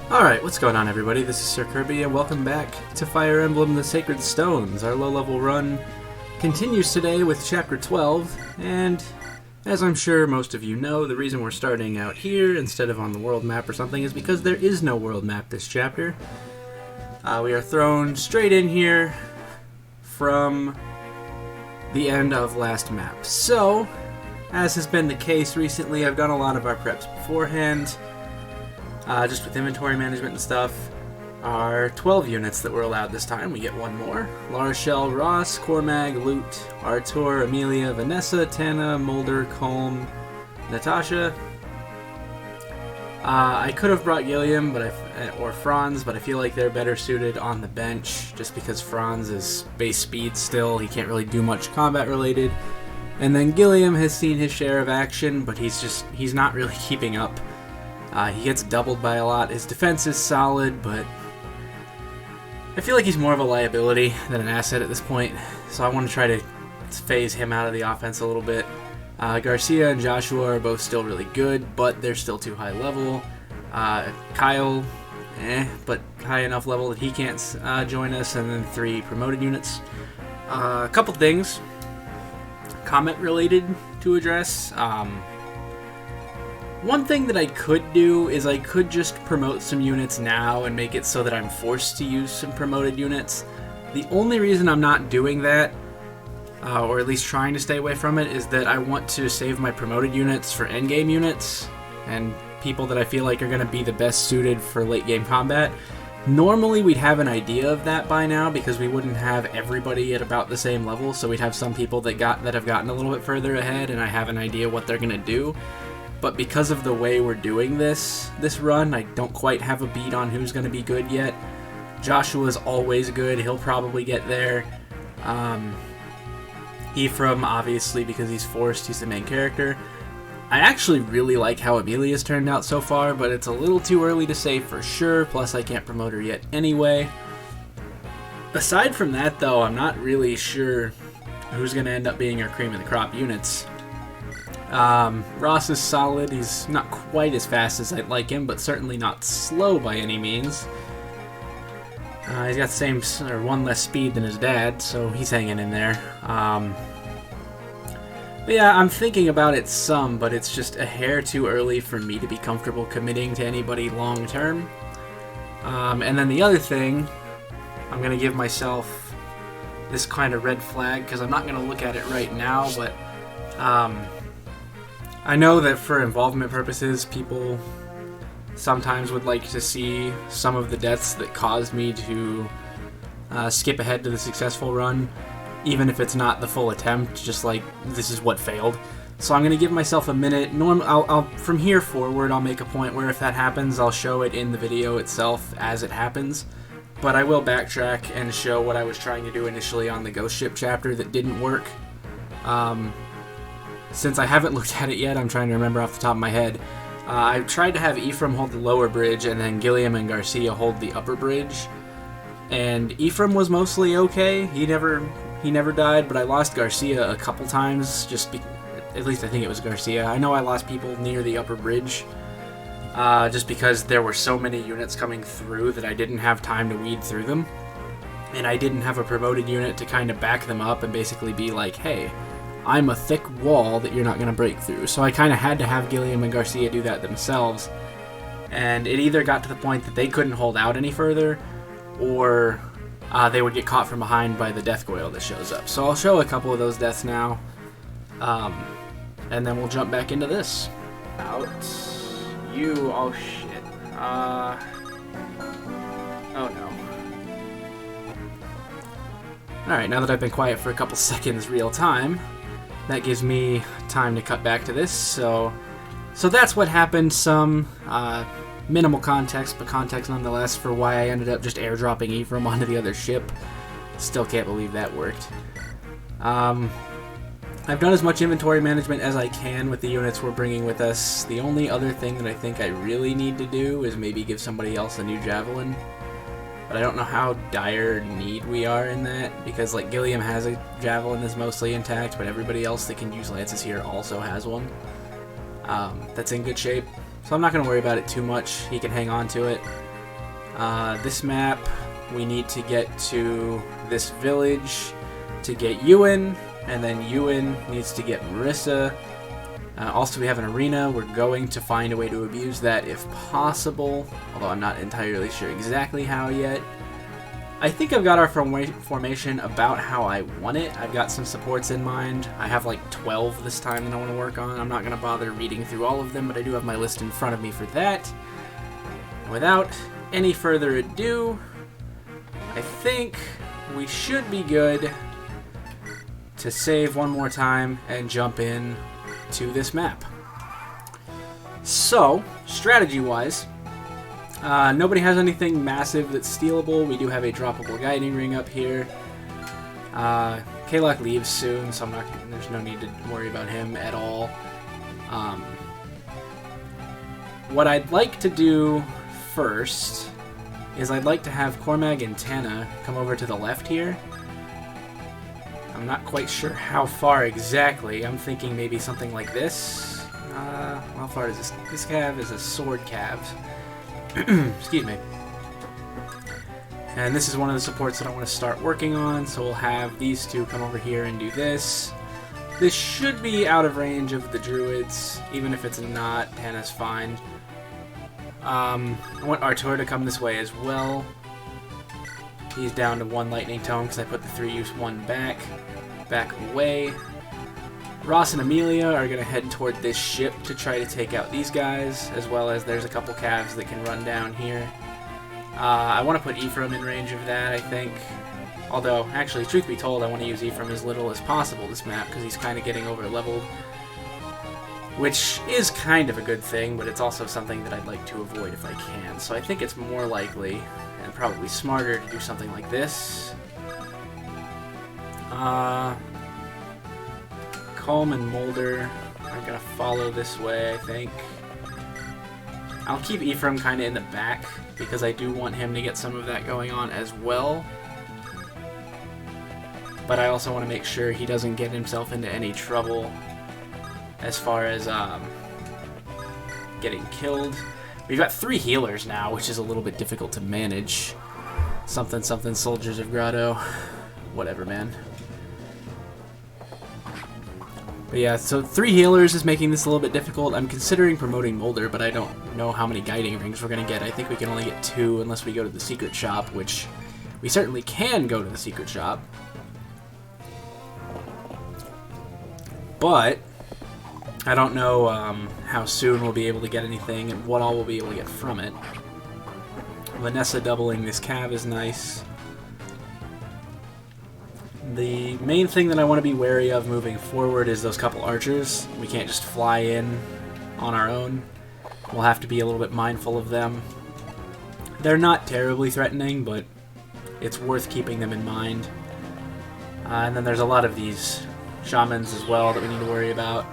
Alright, what's going on everybody? This is Sir Kirby and welcome back to Fire Emblem the Sacred Stones. Our low-level run continues today with Chapter 12, and as I'm sure most of you know, the reason we're starting out here instead of on the world map or something is because there is no world map this chapter. We are thrown straight in here from the end of last map. So, as has been the case recently, I've done a lot of our preps beforehand. Just with inventory management and stuff. Our 12 units that were allowed this time, we get one more. Larshell, Ross, Cormag, Lute, Artur, Amelia, Vanessa, Tana, Mulder, Colm, Natasha. I could have brought Gilliam or Franz, but I feel like they're better suited on the bench, just because Franz is base speed still. He can't really do much combat related. And then Gilliam has seen his share of action, but he's not really keeping up. He gets doubled by a lot. His defense is solid, but I feel like he's more of a liability than an asset at this point, so I want to try to phase him out of the offense a little bit. Garcia and Joshua are both still really good, but they're still too high level. Kyle, but high enough level that he can't join us, and then 3 promoted units. A couple things comment related to address. One thing that I could do is I could just promote some units now and make it so that I'm forced to use some promoted units. The only reason I'm not doing that, or at least trying to stay away from it, is that I want to save my promoted units for endgame units and people that I feel like are going to be the best suited for late game combat. Normally we'd have an idea of that by now because we wouldn't have everybody at about the same level, so we'd have some people that have gotten a little bit further ahead and I have an idea what they're going to do. But because of the way we're doing this run, I don't quite have a beat on who's going to be good yet. Joshua's always good. He'll probably get there. Ephraim, obviously, because he's forced. He's the main character. I actually really like how Amelia's turned out so far, but it's a little too early to say for sure. Plus, I can't promote her yet anyway. Aside from that, though, I'm not really sure who's going to end up being our cream of the crop units. Ross is solid. He's not quite as fast as I'd like him, but certainly not slow by any means. He's got the same, or one less speed than his dad, so he's hanging in there. But yeah, I'm thinking about it some, but it's just a hair too early for me to be comfortable committing to anybody long term. And then the other thing, I'm going to give myself this kind of red flag, because I'm not going to look at it right now, but I know that for involvement purposes, people sometimes would like to see some of the deaths that caused me to skip ahead to the successful run, even if it's not the full attempt, just like this is what failed. So I'm going to give myself a minute. From here forward, I'll make a point where if that happens, I'll show it in the video itself as it happens. But I will backtrack and show what I was trying to do initially on the Ghost Ship chapter that didn't work. Since I haven't looked at it yet, I'm trying to remember off the top of my head. I tried to have Ephraim hold the lower bridge and then Gilliam and Garcia hold the upper bridge. And Ephraim was mostly okay. He never died, but I lost Garcia a couple times. At least I think it was Garcia. I know I lost people near the upper bridge. Just because there were so many units coming through that I didn't have time to weed through them. And I didn't have a promoted unit to kind of back them up and basically be like, hey, I'm a thick wall that you're not going to break through. So I kind of had to have Gilliam and Garcia do that themselves. And it either got to the point that they couldn't hold out any further, or they would get caught from behind by the death goyle that shows up. So I'll show a couple of those deaths now. And then we'll jump back into this. Oh shit. Oh no. Alright, now that I've been quiet for a couple seconds real time, that gives me time to cut back to this, so that's what happened. Some minimal context, but context nonetheless for why I ended up just airdropping Ephraim onto the other ship. Still can't believe that worked. I've done as much inventory management as I can with the units we're bringing with us. The only other thing that I think I really need to do is maybe give somebody else a new javelin. But I don't know how dire need we are in that, because like Gilliam has a javelin that's mostly intact, but everybody else that can use lances here also has one. That's in good shape. So I'm not going to worry about it too much. He can hang on to it. This map, we need to get to this village to get Ewan, and then Ewan needs to get Marissa. Also, we have an arena. We're going to find a way to abuse that if possible, although I'm not entirely sure exactly how yet. I think I've got our formation about how I want it. I've got some supports in mind. I have like 12 this time that I want to work on. I'm not going to bother reading through all of them, but I do have my list in front of me for that. Without any further ado, I think we should be good to save one more time and jump in to this map. So, strategy-wise, nobody has anything massive that's stealable. We do have a droppable guiding ring up here. Kalok leaves soon, so there's no need to worry about him at all. What I'd like to do first is I'd like to have Cormag and Tana come over to the left here. I'm not quite sure how far exactly. I'm thinking maybe something like this. How far is this? This cav is a sword cav. Excuse me. And this is one of the supports that I want to start working on, so we'll have these two come over here and do this. This should be out of range of the druids. Even if it's not, Tana's fine. I want Artur to come this way as well. He's down to 1 lightning tome because I put the 3-use 1 back away. Ross and Amelia are going to head toward this ship to try to take out these guys, as well as there's a couple calves that can run down here. I want to put Ephraim in range of that, I think. Although, actually, truth be told, I want to use Ephraim as little as possible this map, because he's kind of getting over-leveled. Which is kind of a good thing, but it's also something that I'd like to avoid if I can. So I think it's more likely, and probably smarter, to do something like this. Colm and Mulder are going to follow this way, I think. I'll keep Ephraim kind of in the back, because I do want him to get some of that going on as well. But I also want to make sure he doesn't get himself into any trouble as far as getting killed. We've got 3 healers now, which is a little bit difficult to manage. Something, Soldiers of Grotto. Whatever, man. But yeah, so 3 healers is making this a little bit difficult. I'm considering promoting Mulder, but I don't know how many guiding rings we're going to get. I think we can only get 2 unless we go to the secret shop, which we certainly can go to the secret shop. But I don't know how soon we'll be able to get anything and what all we'll be able to get from it. Vanessa doubling this cav is nice. The main thing that I want to be wary of moving forward is those couple archers. We can't just fly in on our own. We'll have to be a little bit mindful of them. They're not terribly threatening, but it's worth keeping them in mind. And then there's a lot of these shamans as well that we need to worry about.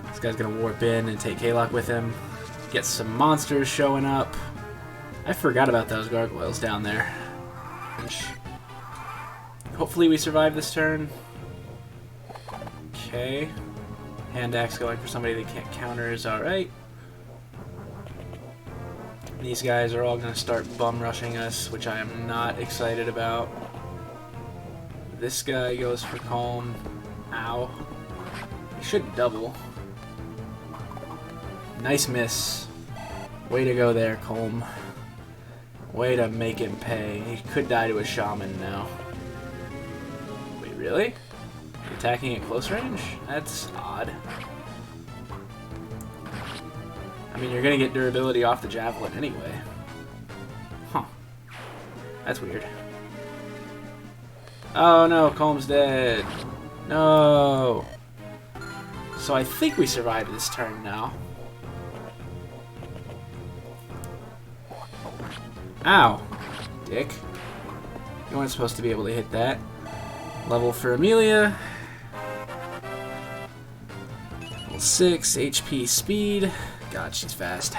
This guy's going to warp in and take Kalok with him. Get some monsters showing up. I forgot about those gargoyles down there. Hopefully we survive this turn. Okay. Hand axe going for somebody that can't counter is alright. These guys are all going to start bum rushing us, which I am not excited about. This guy goes for Calm. Ow. He should double. Nice miss. Way to go there, Colm. Way to make him pay. He could die to a shaman now. Wait, really? Attacking at close range? That's odd. I mean, you're gonna get durability off the javelin anyway. Huh. That's weird. Oh no, Colm's dead. No. So I think we survived this turn now. Ow. Dick. You weren't supposed to be able to hit that. Level for Amelia. Level 6, HP speed. God, she's fast.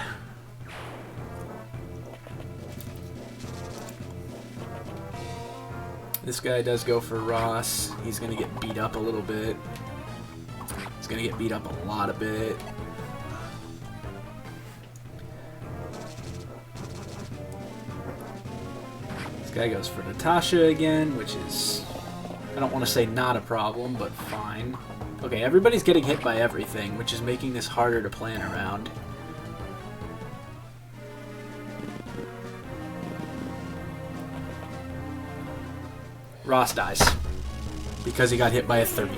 This guy does go for Ross. He's going to get beat up a little bit. He's going to get beat up a lot a bit. This guy goes for Natasha again, which is, I don't want to say not a problem, but fine. Okay, everybody's getting hit by everything, which is making this harder to plan around. Ross dies because he got hit by a 30.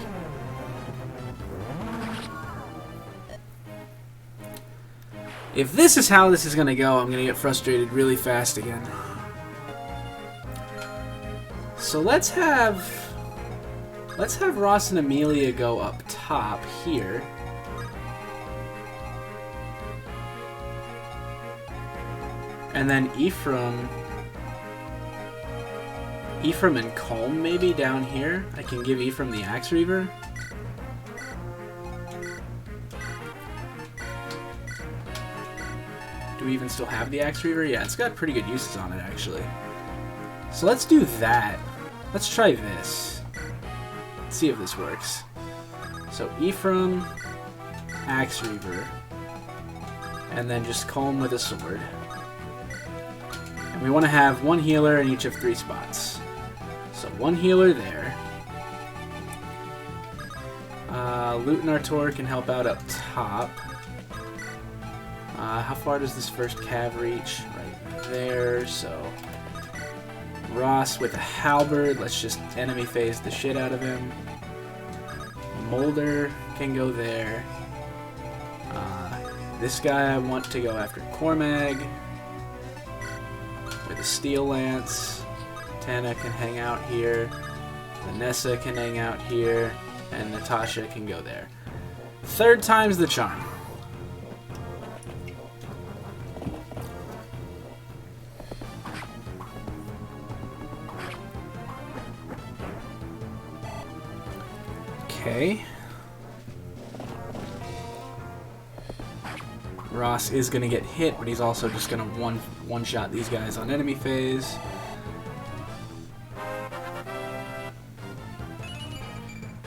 If this is how this is going to go, I'm going to get frustrated really fast again. So let's have Ross and Amelia go up top here. And then Ephraim and Colm maybe down here. I can give Ephraim the Axe Reaver. Do we even still have the Axe Reaver? Yeah, it's got pretty good uses on it actually. So let's do that. Let's try this. Let's see if this works. So Ephraim, Axe Reaver, and then just Colm with a sword. And we want to have one healer in each of 3 spots. So one healer there. Loot and Artur can help out up top. How far does this first cav reach? Right there, so... Ross with a halberd, let's just enemy phase the shit out of him. Mulder can go there. This guy I want to go after Cormag with a steel lance. Tana can hang out here. Vanessa can hang out here. And Natasha can go there. 3rd time's the charm. Okay. Ross is going to get hit, but he's also just going to one-shot these guys on enemy phase.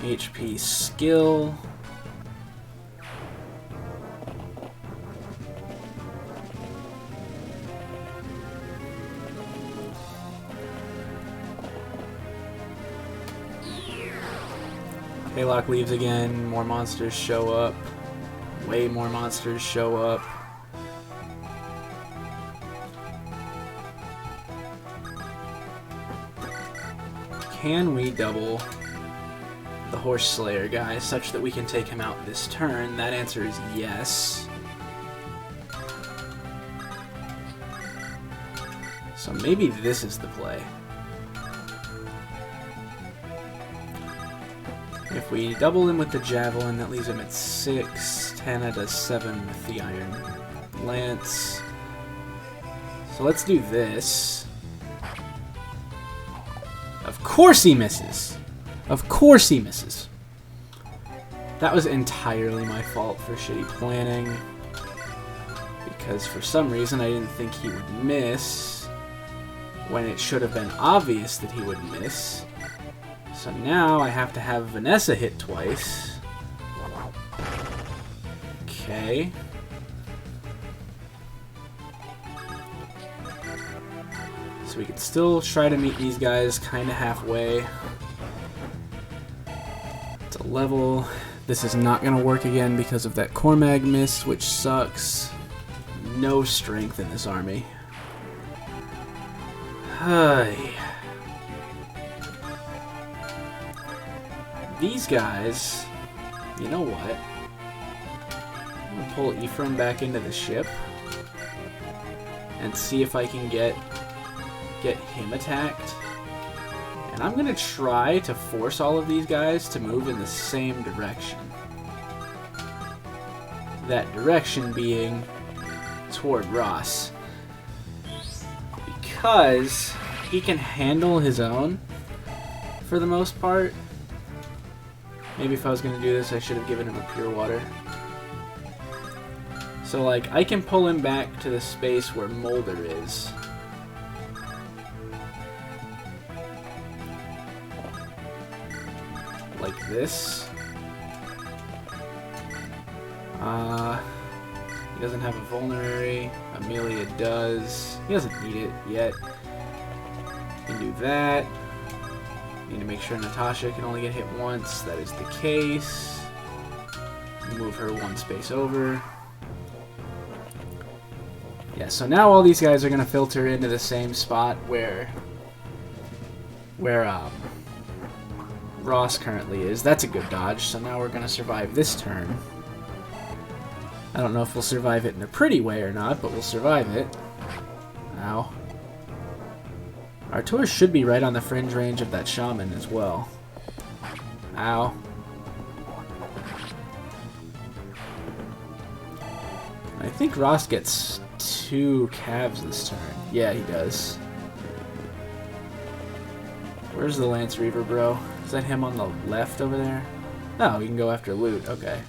HP skill. Haylock leaves again, more monsters show up. Way more monsters show up. Can we double the Horse Slayer guy such that we can take him out this turn? That answer is yes. So maybe this is the play. If we double him with the Javelin, that leaves him at 6. Tana does 7 with the Iron Lance. So let's do this. Of course he misses! Of course he misses! That was entirely my fault for shitty planning. Because for some reason I didn't think he would miss, when it should have been obvious that he would miss. So now I have to have Vanessa hit twice. Okay. So we could still try to meet these guys kind of halfway. It's a level. This is not going to work again because of that Cormag miss, which sucks. No strength in this army. Hi. These guys, you know what? I'm gonna pull Ephraim back into the ship and see if I can get him attacked. And I'm gonna try to force all of these guys to move in the same direction. That direction being toward Ross. Because he can handle his own for the most part. Maybe if I was going to do this, I should have given him a pure water. So, like, I can pull him back to the space where Mulder is. Like this. He doesn't have a vulnerary. Amelia does. He doesn't need it yet. can do that. Need to make sure Natasha can only get hit once. That is the case. Move her one space over. Yeah, so now all these guys are going to filter into the same spot where Ross currently is. That's a good dodge, so now we're going to survive this turn. I don't know if we'll survive it in a pretty way or not, but we'll survive it. Ow. Artur should be right on the fringe range of that shaman as well. Ow. I think Ross gets 2 calves this turn. Yeah, he does. Where's the Lance Reaver, bro? Is that him on the left over there? No, we can go after loot. Okay.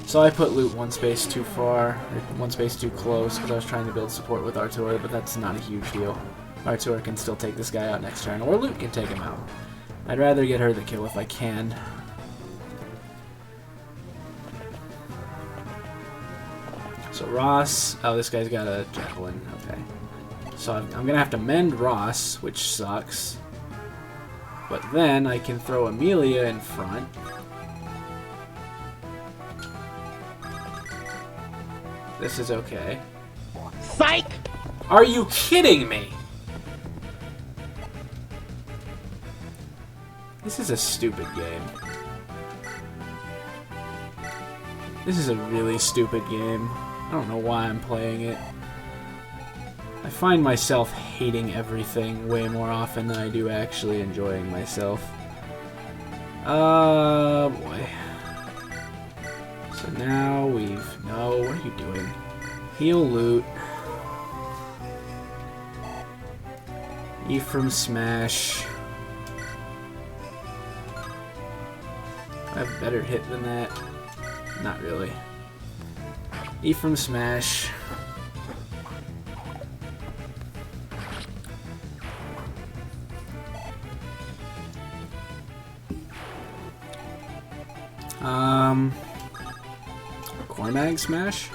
So I put loot one space too far, or one space too close, because I was trying to build support with Artur, but that's not a huge deal. Artur can still take this guy out next turn, or loot can take him out. I'd rather get her the kill if I can. So Ross, oh, this guy's got a javelin, okay. So I'm gonna have to mend Ross, which sucks. But then I can throw Amelia in front. This is okay. Psych! Are you kidding me? This is a stupid game. This is a really stupid game. I don't know why I'm playing it. I find myself hating everything way more often than I do actually enjoying myself. Boy. So now we've... No, what are you doing? Heal loot. Ephraim smash. I have a better hit than that. Not really. Ephraim smash. Cormag smash?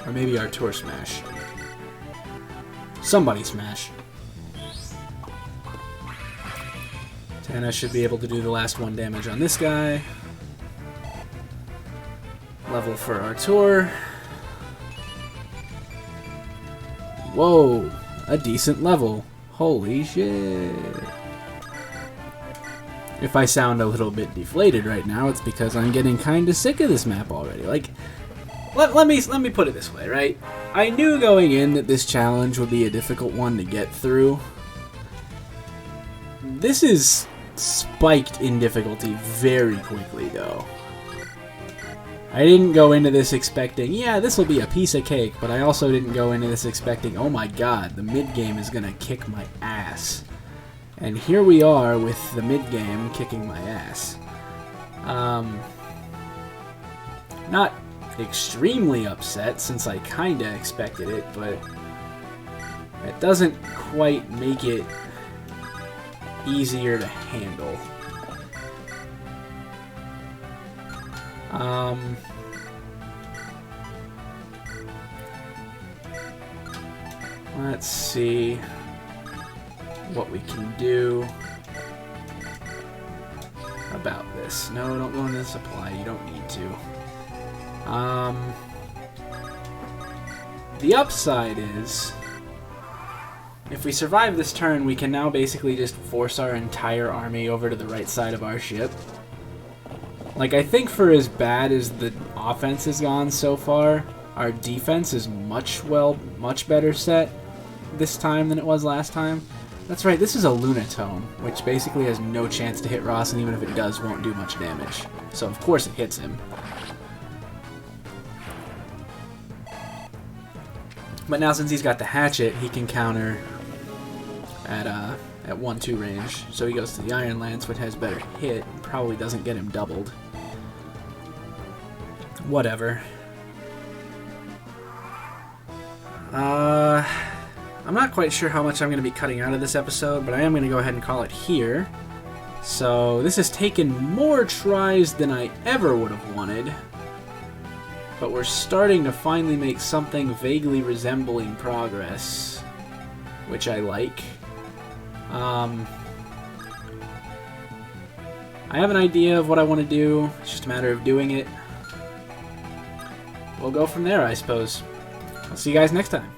Or maybe Artur smash. Somebody smash. Tana should be able to do the last 1 damage on this guy. Level for Artur. Whoa, a decent level. Holy shit. If I sound a little bit deflated right now, it's because I'm getting kind of sick of this map already. Like, let me put it this way, right? I knew going in that this challenge would be a difficult one to get through. This is spiked in difficulty very quickly, though. I didn't go into this expecting, yeah, this will be a piece of cake, but I also didn't go into this expecting, oh my god, the mid-game is gonna kick my ass. And here we are with the mid-game kicking my ass. Not extremely upset, since I kinda expected it, but it doesn't quite make it easier to handle. Let's see what we can do about this. No, don't go into the supply. You don't need to. The upside is, if we survive this turn, we can now basically just force our entire army over to the right side of our ship. Like, I think for as bad as the offense has gone so far, our defense is much better set this time than it was last time. That's right, this is a Lunatome, which basically has no chance to hit Ross, and even if it does, won't do much damage. So of course it hits him. But now since he's got the hatchet, he can counter at 1-2 range. So he goes to the Iron Lance, which has better hit, and probably doesn't get him doubled. Whatever. I'm not quite sure how much I'm going to be cutting out of this episode, but I am going to go ahead and call it here. So this has taken more tries than I ever would have wanted, but we're starting to finally make something vaguely resembling progress. which I like. I have an idea of what I want to do. It's just a matter of doing it. We'll go from there, I suppose. I'll see you guys next time.